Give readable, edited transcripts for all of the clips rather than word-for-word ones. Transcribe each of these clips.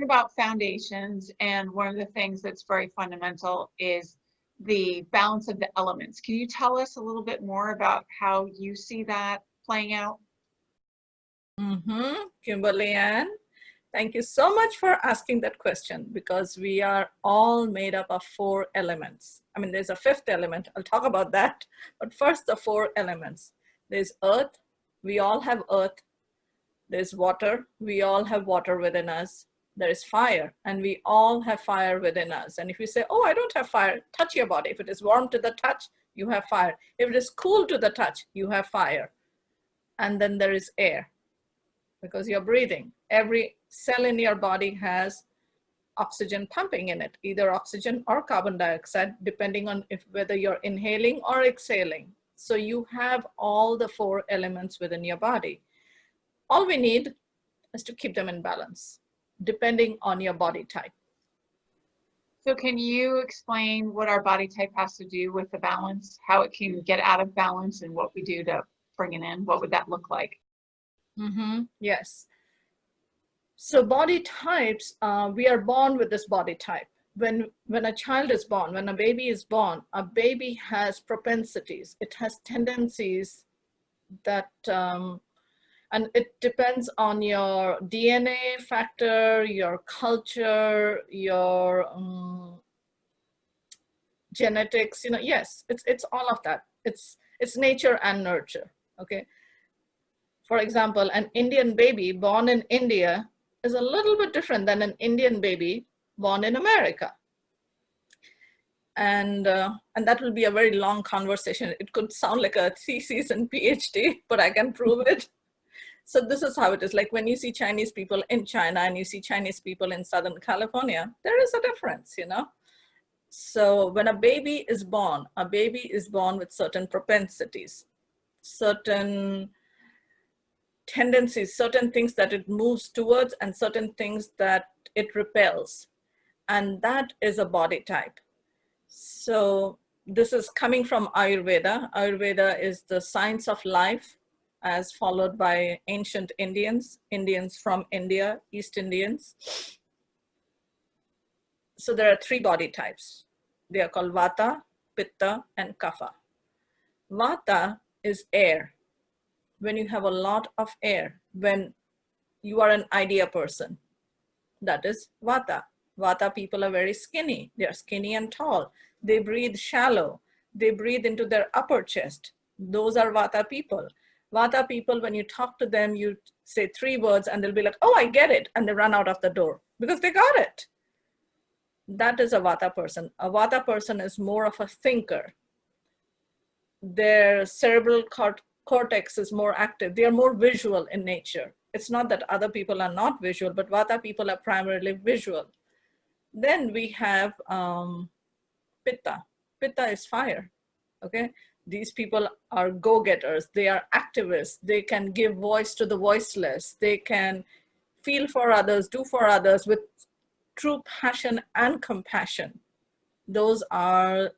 talking about foundations, and one of the things that's very fundamental is the balance of the elements. Can you tell us a little bit more about how you see that playing out? Kimberly Ann, thank you so much for asking that question, because we are all made up of 4 elements. I mean, there's a 5th element. I'll talk about that. But first, the 4 elements. There's earth. We all have earth. There's water. We all have water within us. There is fire, and we all have fire within us. And if you say, oh, I don't have fire, touch your body. If it is warm to the touch, you have fire. If it is cool to the touch, you have fire. And then there is air, because you're breathing. Every cell in your body has oxygen pumping in it, either oxygen or carbon dioxide, depending on whether you're inhaling or exhaling. So you have all the 4 elements within your body. All we need is to keep them in balance, depending on your body type. So can you explain what our body type has to do with the balance, how it can get out of balance, and what we do to bring it in? What would that look like? Yes. So body types, we are born with this body type. When a child is born, when a baby is born, a baby has propensities. It has tendencies that, and it depends on your DNA factor, your culture, your genetics. Yes, it's all of that. It's nature and nurture. Okay. For example, an Indian baby born in India is a little bit different than an Indian baby born in America. And that will be a very long conversation. It could sound like a thesis and PhD, but I can prove it. So this is how it is. Like when you see Chinese people in China and you see Chinese people in Southern California, there is a difference, So when a baby is born with certain propensities, certain tendencies, certain things that it moves towards and certain things that it repels. And that is a body type. So this is coming from Ayurveda. Ayurveda is the science of life, as followed by ancient Indians from India, East Indians. So there are 3 body types. They are called Vata, Pitta, and Kapha. Vata is air. When you have a lot of air, when you are an idea person, that is Vata. Vata people are very skinny. They are skinny and tall. They breathe shallow. They breathe into their upper chest. Those are Vata people. Vata people, when you talk to them, you say 3 words and they'll be like, oh, I get it. And they run out of the door because they got it. That is a Vata person. A Vata person is more of a thinker. Their cerebral cortex is more active. They are more visual in nature. It's not that other people are not visual, but Vata people are primarily visual. Then we have Pitta. Pitta is fire, okay? These people are go-getters. They are activists. They can give voice to the voiceless. They can feel for others, do for others with true passion and compassion. Those are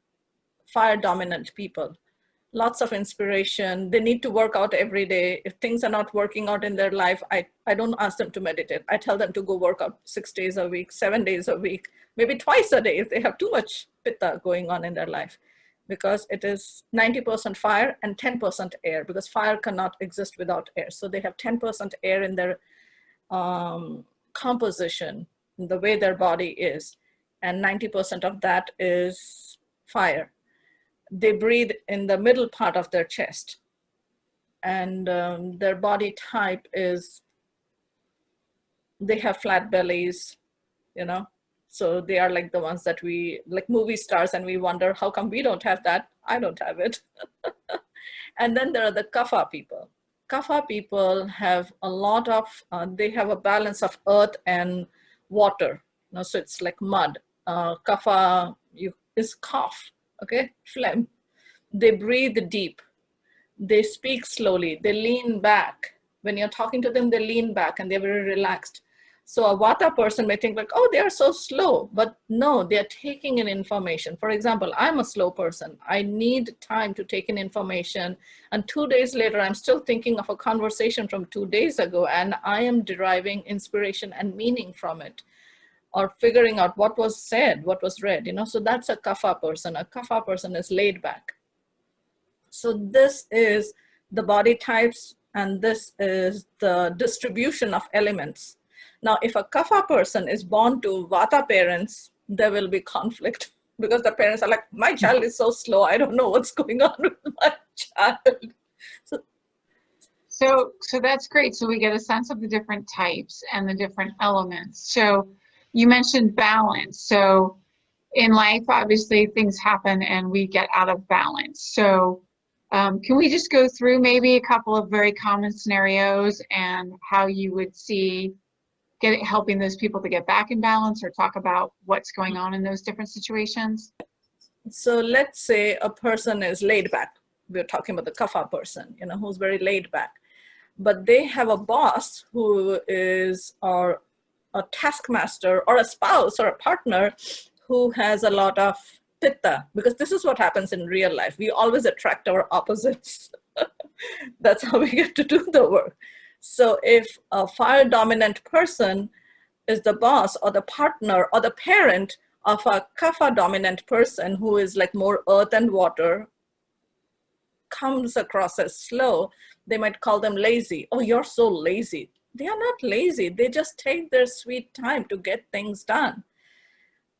fire-dominant people. Lots of inspiration. They need to work out every day. If things are not working out in their life, I don't ask them to meditate. I tell them to go work out 6 days a week, 7 days a week, maybe twice a day if they have too much pitta going on in their life, because it is 90% fire and 10% air, because fire cannot exist without air. So they have 10% air in their composition, in the way their body is, and 90% of that is fire. They breathe in the middle part of their chest, and their body type is, they have flat bellies, so they are like the ones that we, like movie stars, and we wonder, how come we don't have that? I don't have it. And then there are the Kapha people. Kapha people have a lot of, they have a balance of earth and water. So it's like mud. Kapha is cough, okay, phlegm. They breathe deep. They speak slowly. They lean back. When you're talking to them, they lean back and they're very relaxed. So a Vata person may think like, oh, they are so slow, but no, they're taking in information. For example, I'm a slow person. I need time to take in information. And 2 days later, I'm still thinking of a conversation from 2 days ago, and I am deriving inspiration and meaning from it. or figuring out what was said, what was read, you know. So that's a Kapha person. A Kapha person is laid back. So this is the body types, and this is the distribution of elements. Now, if a Kapha person is born to Vata parents, there will be conflict because the parents are like, my child is so slow, I don't know what's going on with my child. So that's great. So we get a sense of the different types and the different elements. So you mentioned balance. So in life, obviously things happen and we get out of balance. So can we just go through maybe a couple of very common scenarios and how you would see helping those people to get back in balance, or talk about what's going on in those different situations? So let's say a person is laid back. We're talking about the Kapha person, you know, who's very laid back. But they have a boss who is, or a taskmaster, or a spouse, or a partner who has a lot of pitta, because this is what happens in real life. We always attract our opposites. That's how we get to do the work. So if a fire dominant person is the boss or the partner or the parent of a Kapha dominant person who is like more earth and water, comes across as slow, they might call them lazy. Oh, you're so lazy. They are not lazy. They just take their sweet time to get things done.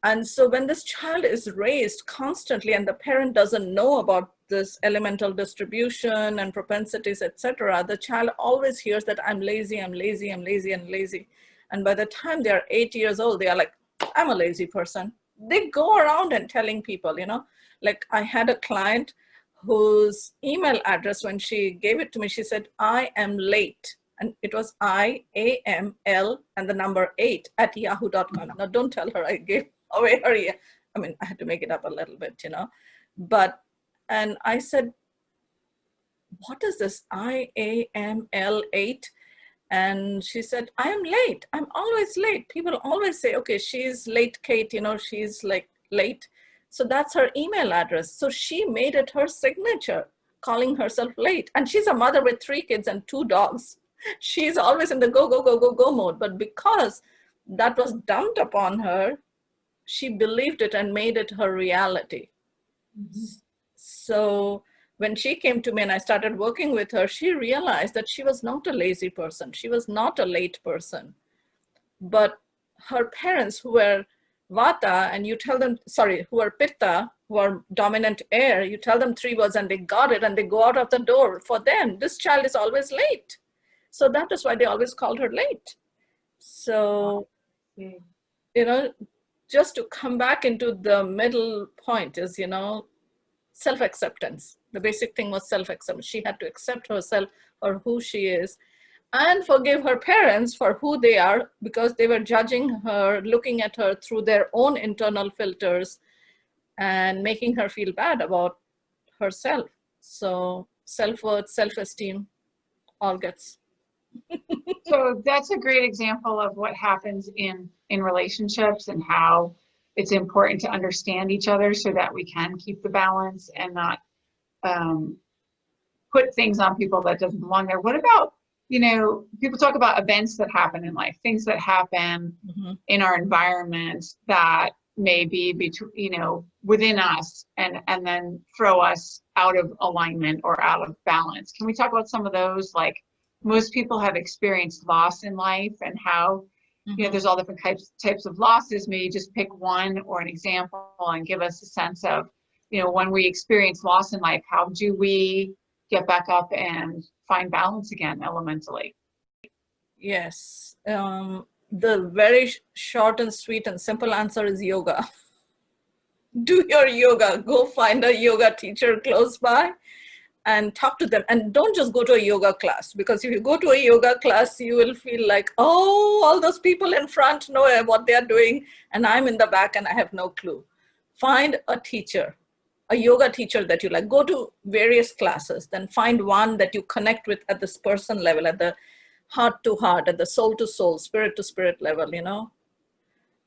And so when this child is raised constantly and the parent doesn't know about this elemental distribution and propensities, etc., the child always hears that I'm lazy, I'm lazy, I'm lazy, I'm lazy. And by the time they are 8 years old, they are like, I'm a lazy person. They go around and telling people, you know, like I had a client whose email address, when she gave it to me, she said, I am late. And it was IAML and the number 8 at yahoo.com. Now, don't tell her I gave away her. I mean, I had to make it up a little bit, you know. But, and I said, what is this IAML 8? And she said, I am late. I'm always late. People always say, okay, she's late, Kate, you know, she's like late. So that's her email address. So she made it her signature, calling herself late. And she's a mother with 3 kids and 2 dogs. She's always in the go, go, go, go, go mode. But because that was dumped upon her, she believed it and made it her reality. Mm-hmm. So when she came to me and I started working with her, she realized that she was not a lazy person. She was not a late person. But her parents, who were Vata, and you tell them, sorry, who are Pitta, who are dominant air, you tell them 3 words and they got it and they go out of the door. For them, this child is always late. So that is why they always called her late. So, you know, just to come back into the middle point is, you know, self-acceptance. The basic thing was self-acceptance. She had to accept herself for who she is and forgive her parents for who they are, because they were judging her, looking at her through their own internal filters and making her feel bad about herself. So self-worth, self-esteem all gets. So that's a great example of what happens in relationships, and how it's important to understand each other so that we can keep the balance and not put things on people that doesn't belong there. What about, you know, people talk about events that happen in life, things that happen in our environment that may be between, you know, within us, and then throw us out of alignment or out of balance. Can we talk about some of those? Like, most people have experienced loss in life, and how, you know, there's all different types of losses. Maybe just pick one or an example and give us a sense of, you know, when we experience loss in life, how do we get back up and find balance again elementally? Yes. The very short and sweet and simple answer is yoga. Do your yoga. Go find a yoga teacher close by and talk to them. And don't just go to a yoga class, because if you go to a yoga class, you will feel like, oh, all those people in front know what they're doing, and I'm in the back and I have no clue. Find a teacher, a yoga teacher that you like. Go to various classes, then find one that you connect with at this person level, at the heart to heart, at the soul to soul, spirit to spirit level, you know.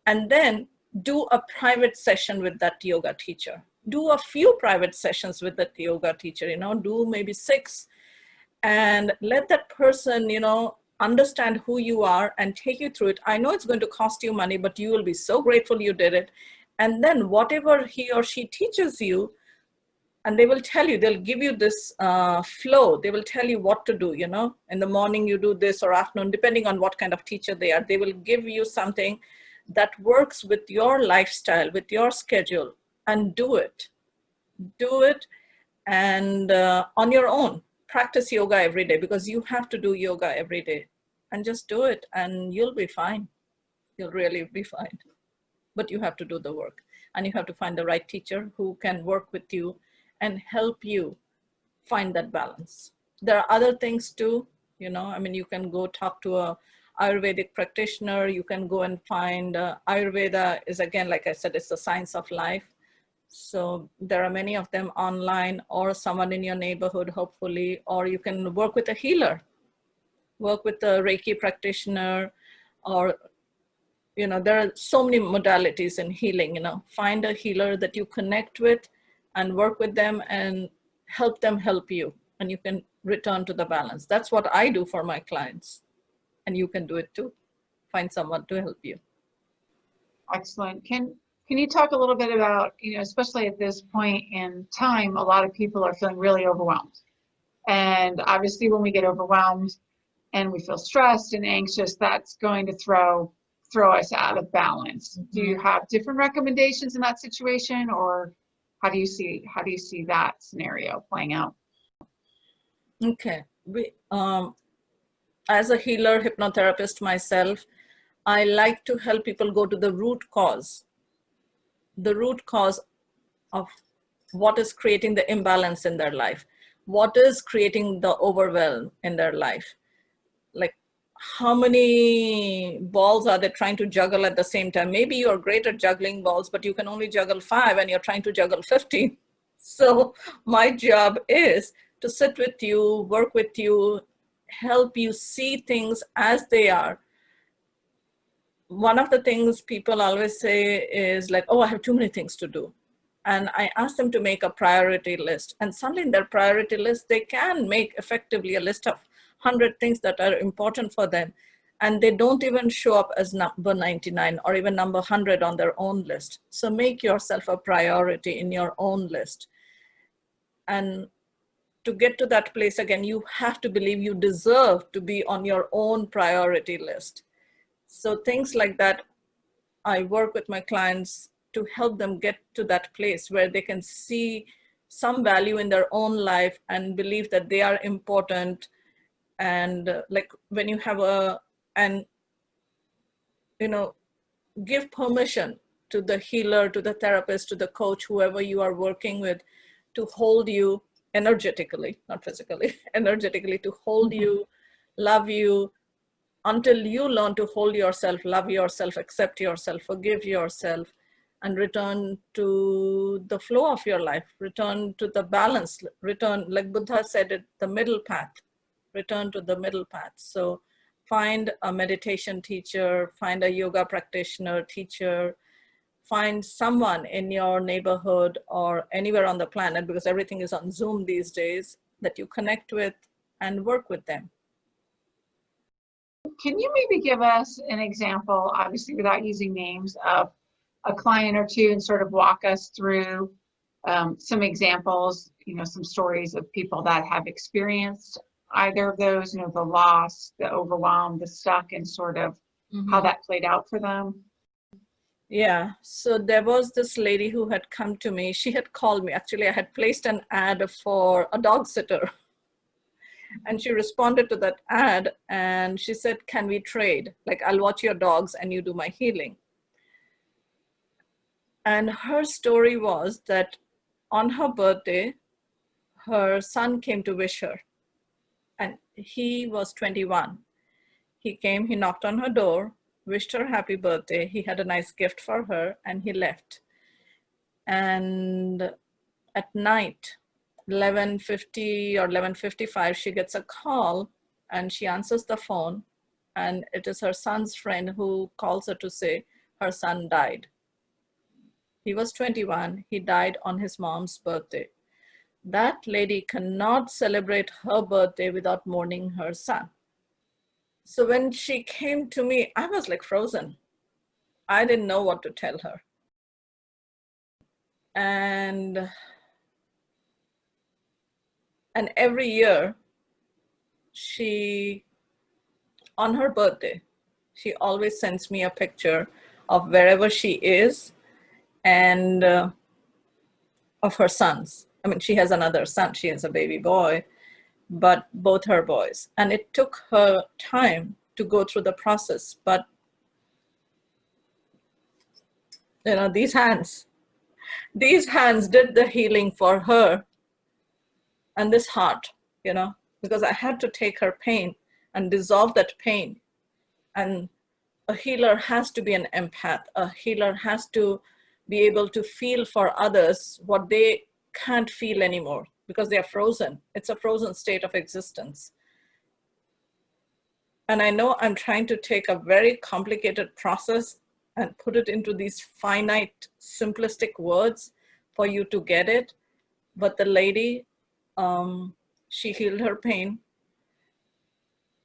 And then do a private session with that yoga teacher. Do a few private sessions with that yoga teacher, you know, do maybe 6, and let that person, you know, understand who you are and take you through it. I know it's going to cost you money, but you will be so grateful you did it. And then whatever he or she teaches you, and they will tell you, they'll give you this flow. They will tell you what to do, in the morning you do this, or afternoon, depending on what kind of teacher they are. They will give you something that works with your lifestyle, with your schedule, and do it. Do it, and on your own. Practice yoga every day, because you have to do yoga every day. And just do it, and you'll be fine. You'll really be fine. But you have to do the work, and you have to find the right teacher who can work with you and help you find that balance. There are other things too, you can go talk to a Ayurvedic practitioner. You can go and find Ayurveda is, again, like I said, it's the science of life. So there are many of them online, or someone in your neighborhood, hopefully, or you can work with a healer, work with a Reiki practitioner, or, there are so many modalities in healing. Find a healer that you connect with and work with them and help them help you, and you can return to the balance. That's what I do for my clients, and you can do it too. Find someone to help you. Excellent. Can you talk a little bit about, especially at this point in time, a lot of people are feeling really overwhelmed. And obviously when we get overwhelmed and we feel stressed and anxious, that's going to throw us out of balance. Mm-hmm. Do you have different recommendations in that situation, or how do you see that scenario playing out? Okay. As a healer, hypnotherapist myself, I like to help people go to the root cause of what is creating the imbalance in their life, what is creating the overwhelm in their life. Like, how many balls are they trying to juggle at the same time? Maybe you're great at juggling balls, but you can only juggle 5 and you're trying to juggle 15. So my job is to sit with you, work with you, help you see things as they are. One of the things people always say is like, oh, I have too many things to do. And I ask them to make a priority list. And suddenly in their priority list, they can make effectively a list of 100 things that are important for them. And they don't even show up as number 99 or even number 100 on their own list. So make yourself a priority in your own list. And to get to that place again, you have to believe you deserve to be on your own priority list. So things like that, I work with my clients to help them get to that place where they can see some value in their own life and believe that they are important. And like when you have give permission to the healer, to the therapist, to the coach, whoever you are working with, to hold you energetically, not physically, energetically, to hold you, love you, until you learn to hold yourself, love yourself, accept yourself, forgive yourself, and return to the flow of your life, return to the balance, return, like Buddha said it, the middle path, return to the middle path. So find a meditation teacher, find a yoga practitioner, teacher, find someone in your neighborhood or anywhere on the planet, because everything is on Zoom these days, that you connect with and work with them. Can you maybe give us an example, obviously without using names, of a client or two, and sort of walk us through some examples, some stories of people that have experienced either of those, the loss, the overwhelm, the stuck, and sort of how that played out for them? Yeah, so there was this lady who had come to me. She had called me. Actually, I had placed an ad for a dog sitter. And she responded to that ad and she said, can we trade? Like, I'll watch your dogs and you do my healing. And her story was that on her birthday, her son came to wish her. And he was 21. He came, he knocked on her door, wished her happy birthday. He had a nice gift for her and he left. And at night, 11:50 or 11:55, she gets a call and she answers the phone, and it is her son's friend who calls her to say her son died. He was 21, he died on his mom's birthday. That lady cannot celebrate her birthday without mourning her son. So when she came to me, I was like frozen. I didn't know what to tell her. And every year, she, on her birthday, she always sends me a picture of wherever she is and of her sons. I mean, she has another son, she has a baby boy, but both her boys. And it took her time to go through the process. But, you know, these hands did the healing for her, and this heart, you know, because I had to take her pain and dissolve that pain. And a healer has to be an empath. A healer has to be able to feel for others what they can't feel anymore because they are frozen. It's a frozen state of existence. And I know I'm trying to take a very complicated process and put it into these finite, simplistic words for you to get it. But the lady, she healed her pain.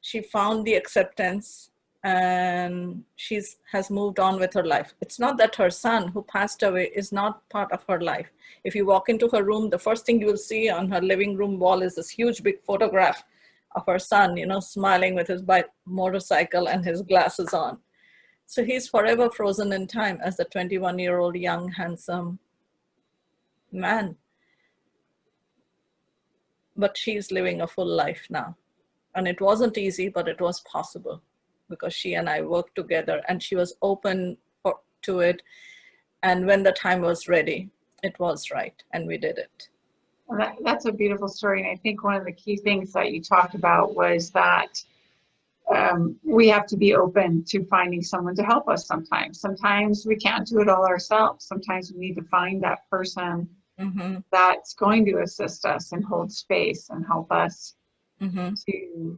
She found the acceptance, and has moved on with her life. It's not that her son who passed away is not part of her life. If you walk into her room, the first thing you will see on her living room wall is this huge big photograph of her son, you know, smiling with his motorcycle and his glasses on. So he's forever frozen in time as the 21-year-old young, handsome man. But she's living a full life now. And it wasn't easy, but it was possible because she and I worked together and she was open to it. And when the time was ready, it was right. And we did it. Well, that's a beautiful story. And I think one of the key things that you talked about was that we have to be open to finding someone to help us sometimes. Sometimes we can't do it all ourselves. Sometimes we need to find that person that's going to assist us and hold space and help us to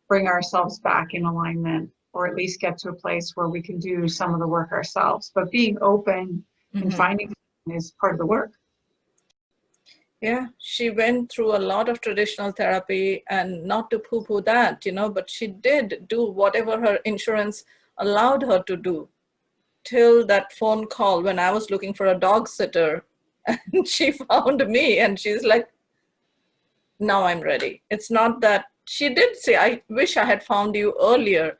bring ourselves back in alignment, or at least get to a place where we can do some of the work ourselves. But being open and finding is part of the work. Yeah, she went through a lot of traditional therapy, and not to poo-poo that, you know, but she did do whatever her insurance allowed her to do till that phone call when I was looking for a dog sitter and she found me and she's like, now I'm ready. It's not that she did say, I wish I had found you earlier,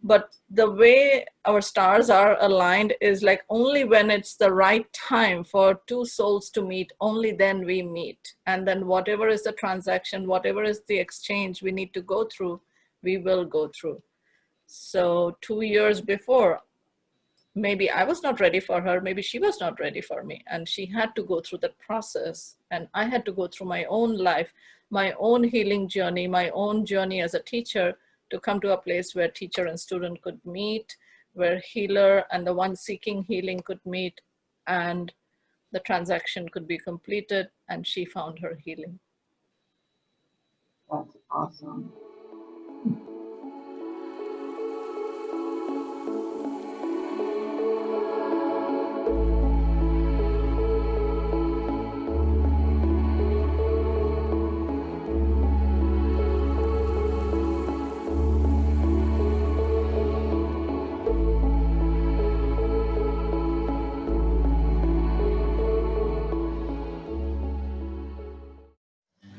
but the way our stars are aligned is like only when it's the right time for two souls to meet, only then we meet. And then whatever is the transaction, whatever is the exchange we need to go through, we will go through. So 2 years before, maybe I was not ready for her, maybe she was not ready for me. And she had to go through that process. And I had to go through my own life, my own healing journey, my own journey as a teacher, to come to a place where teacher and student could meet, where healer and the one seeking healing could meet, and the transaction could be completed, and she found her healing. That's awesome.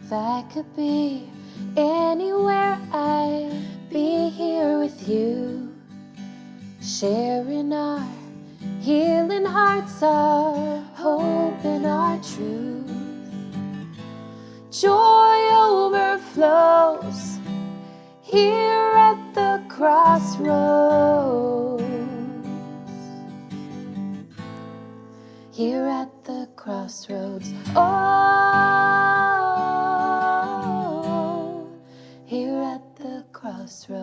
If I could be anywhere, I'd be here with you, sharing our healing hearts, our hope and our truth. Joy overflows here at the crossroads. Here at the crossroads. Oh, here at the crossroads.